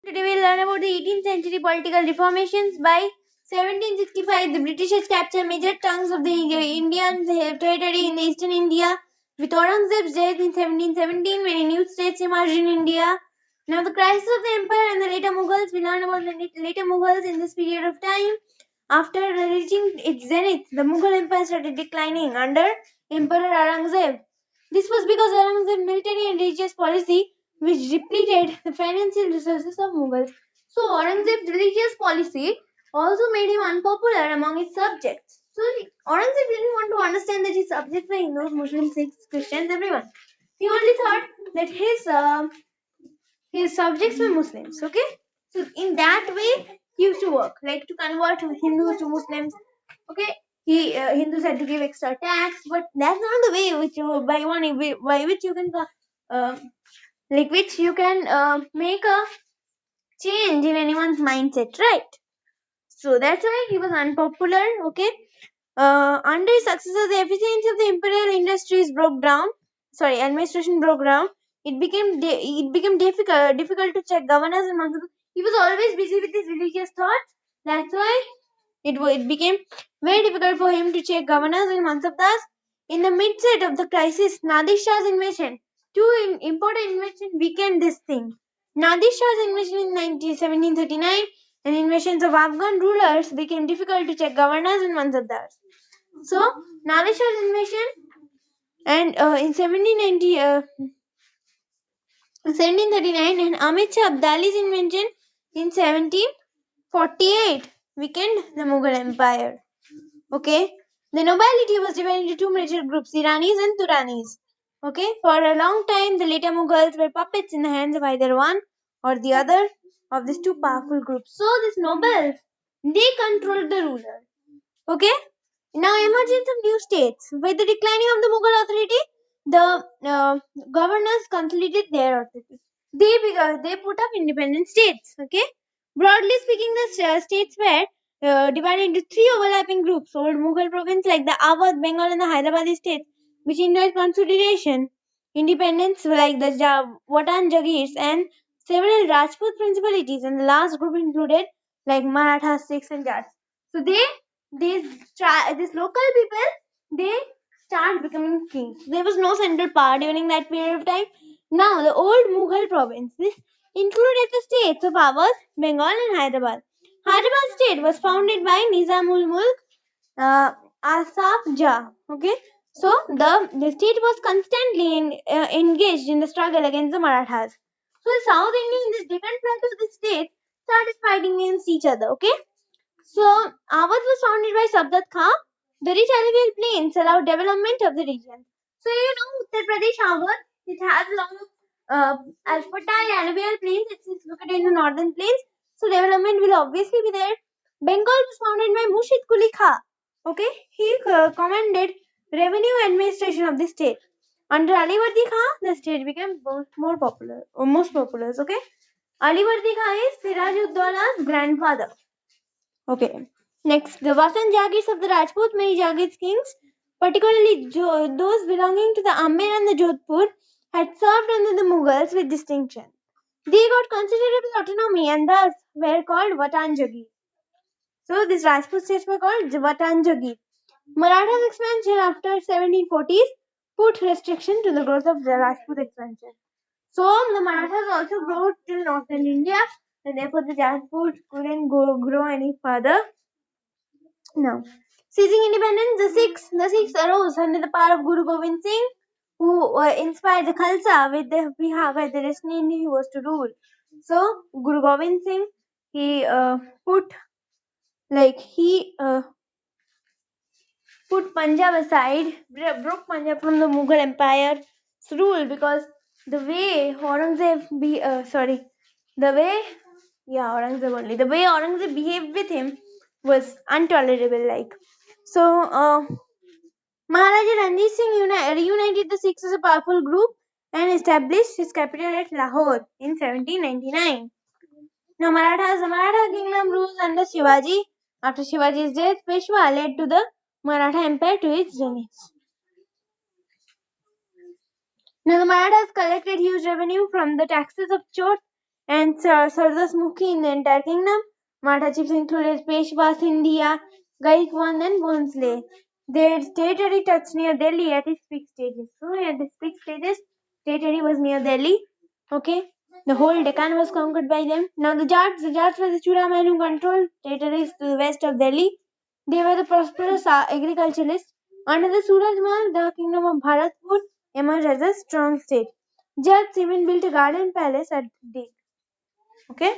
Today we'll learn about the 18th century political reformations. By 1765, the Britishers captured major chunks of the Indian territory in the eastern India. With Aurangzeb's death in 1717, many new states emerged in India. Now the crisis of the empire and the later Mughals. We learn about the later Mughals in this period of time. After reaching its zenith, the Mughal empire started declining under Emperor Aurangzeb. This was because Aurangzeb's military and religious policy which depleted the financial resources of Mughals. So Aurangzeb's religious policy also made him unpopular among his subjects. So Aurangzeb didn't want to understand that his subjects were Hindus, Muslims, Sikhs, Christians, everyone. He only thought that his subjects were Muslims. Okay, so in that way he used to work, like to convert Hindus to Muslims. Okay, Hindus had to give extra tax, but that's not the way which you, by which you can make a change in anyone's mindset, right? So that's why he was unpopular. Okay, under his successor, the efficiency of the imperial industries broke down. Sorry, administration broke down. It became difficult to check governors and monks. He was always busy with his religious thoughts. That's why it became very difficult for him to check governors and Mansabdars. In the midst of the crisis, Nadir Shah's invasion, two important invasions weakened this thing. Nadir Shah's invasion in 1739 and invasions of Afghan rulers became difficult to check governors and Mansabdars. So, Nadir Shah's invasion and in 1739 and Amit Shah Abdali's invasion in 1748 weakened the Mughal Empire. Okay, the nobility was divided into two major groups, Iranis and Turanis. Okay, for a long time, the later Mughals were puppets in the hands of either one or the other of these two powerful groups. So, these nobles, they controlled the ruler. Okay, now emergence of new states. With the declining of the Mughal authority, the governors consolidated their authority. They put up independent states. Okay, broadly speaking, the states were divided into three overlapping groups: old Mughal province like the Awadh, Bengal, and the Hyderabadi states, which enjoyed consolidation, independence like the Watan Jagirs, and several Rajput principalities. And the last group included like Marathas, Sikhs, and Jats. So these local people, they start becoming kings. There was no central power during that period of time. Now the old Mughal province, this included the states of Awadh, Bengal, and Hyderabad. Hyderabad state was founded by Nizamul Mulk Asaf Jah. Okay, so the state was constantly engaged in the struggle against the Marathas. So the South Indian, these different parts of the state started fighting against each other. Okay, so Awadh was founded by Sabdat Khan. The rich alluvial plains allowed development of the region. So Uttar Pradesh, Awadh, it has a lot of fertile alluvial plains. It's located in the northern plains, so development will obviously be there. Bengal was founded by Murshid Quli Khan. Okay, he commanded revenue administration of the state. Under Alivardi Khan, the state became more popular, or most popular. Okay, Alivardi Khan is Siraj-ud-Daula's grandfather. Okay. Next, the Vatan Jagirs of the Rajput, many Jagirs kings, particularly those belonging to the Amber and the Jodhpur, had served under the Mughals with distinction. They got considerable autonomy and thus were called Vatan Jagir. So, these Rajput states were called Vatan Jagir. Marathas expansion after 1740s put restriction to the growth of the Rajput expansion. So, the Marathas also grew till northern India, and therefore the Rajput couldn't grow any further. Now, seizing independence, the Sikhs arose under the power of Guru Gobind Singh, who inspired the Khalsa with the Bihar, where the destiny he was to rule. So, Guru Gobind Singh, he put Punjab aside, broke Punjab from the Mughal Empire's rule, because the way Aurangzeb behaved with him was intolerable. So, Maharaja Ranjit Singh reunited the Sikhs as a powerful group and established his capital at Lahore in 1799. Now, the Maratha kingdom ruled under Shivaji. After Shivaji's death, Peshwa led to the Maratha Empire to its zenith. Now, the Marathas collected huge revenue from the taxes of Chot and Sardas-Mukhi in the entire kingdom. Maratha chiefs included Peshwa, Sindhia, Gaikwad and Bhonsle. Their territory touched near Delhi at its peak stages. So at its peak stages, territory was near Delhi. Okay, the whole Deccan was conquered by them. Now the Jats were the Churaman who controlled territories to the west of Delhi. They were the prosperous agriculturalists. Under the Surajmal, the kingdom of Bharatpur emerged as a strong state. Jats even built a garden palace at the okay.